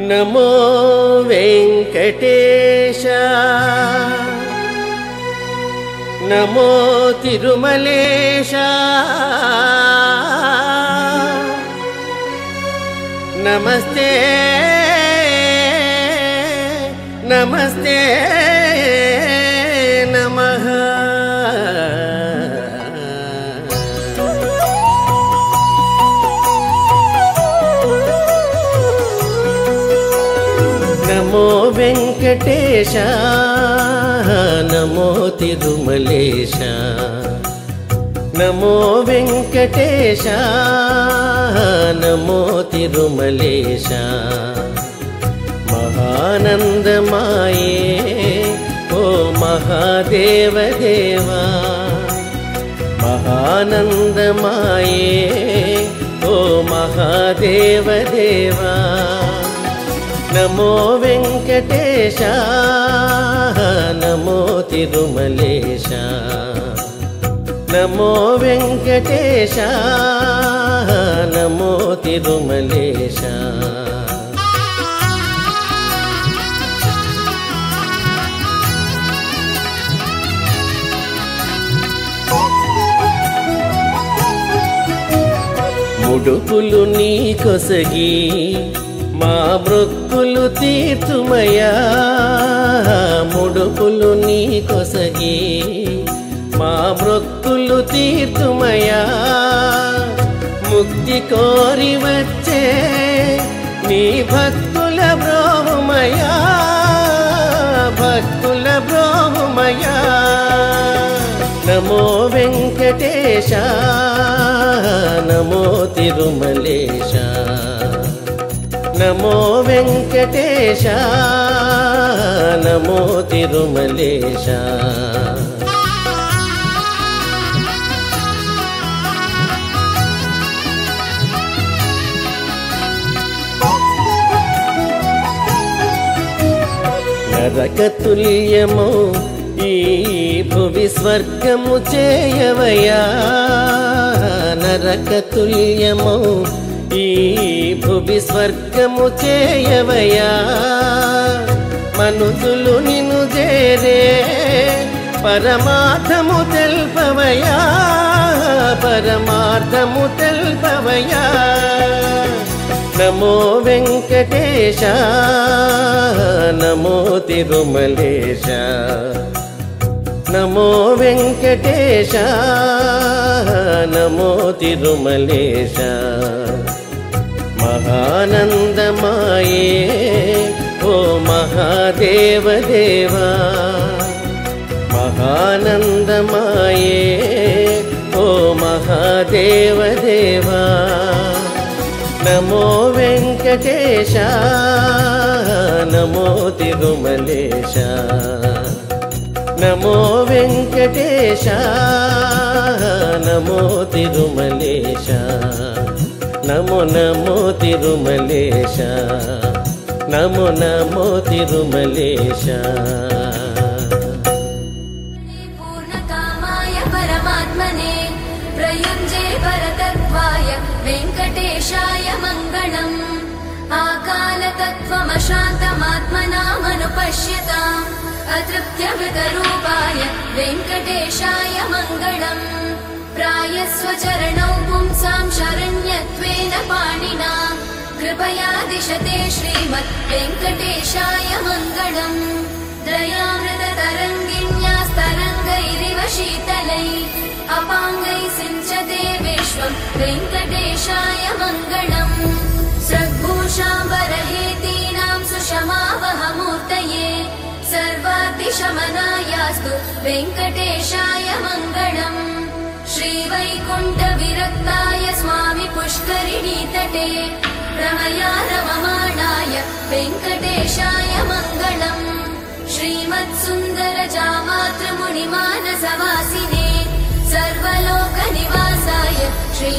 नमो वेंकटेश नमो तिरुमलेश नमस्ते नमस्ते नमः। नमो वेंकटेश नमो तिरुमलेश नमो वेंकटेश नमो तिरुमलेश महानंदमाये ओ महादेव देवा महानंदमाये ओ महादेव देवा। नमो वेंकटेश नमो तिरुमलेश नमो वेंकटेश नमो तिरुमलेश। ముడుపులు నీ కొసగి మా మృక్కులు తీర్చుమయా ముడుపులు నీ కొసగి మా మృక్కులు తీర్చుమయా ముక్తి కోరి వచ్చే నీ భక్తుల బ్రోహుమయా భక్తుల బ్రోహుమయా। नमो वेंकटेश नमो तिरुमलेश नमो वेंकटेश नमो तिरुमलेश। నరకతుల్యమో ఈ భువి స్వర్గము చేయవయా నరకతుల్యమో ఈ భువి స్వర్గము చేయవయా మనుషులు నిన్ను చేరే పరమార్థము తెల్పవయా పరమార్థము తెల్పవయా। नमो वेंकटेश नमो तिरुमलेश नमो वेंकटेश नमो तिरुमलेश महानंदमाये ओ महादेव देवा महानंदमाये ओ महादेव देवा। नमो वेंकटेश नमो तिरुमलेश नमो वेंकटेश नमो तिरुमलेश नमो नमो तिरुमलेश नमो नमो तिरुमलेश। पूर्णकामाय परमात्मने प्रयुञ्जे परतत्त्वाय वेंकटेशाय मङ्गलम्। आकालतत्त्वमशान्तमात्मनामनुपश्यताम् अतृप्त्यमृतरूपाय वेंकटेशाय मङ्गलम्। प्रायस्वचरणौ पुंसां शरण्यत्वेन पाणिना कृपया दिशते श्रीमद् वेंकटेशाय मङ्गलम्। दयामृततरङ्गिन्यास्तरङ्गैरिव शीतलै अपाङ्गैः सिञ्चते विश्वं वेंकटेशाय मङ्गलम्। सद्भूषाम्बरहेतीनां सुषमावहमूर्तये सर्वातिशमनायास्तु वेंकटेशाय मङ्गलम्। श्रीवैकुण्ठविरक्ताय स्वामि पुष्करिणीतटे रमया रममाणाय वेंकटेशाय मङ्गलम्। श्रीमत्सुन्दरजामातृमुनिमानसवासिने सर्वलोकनिवासाय श्री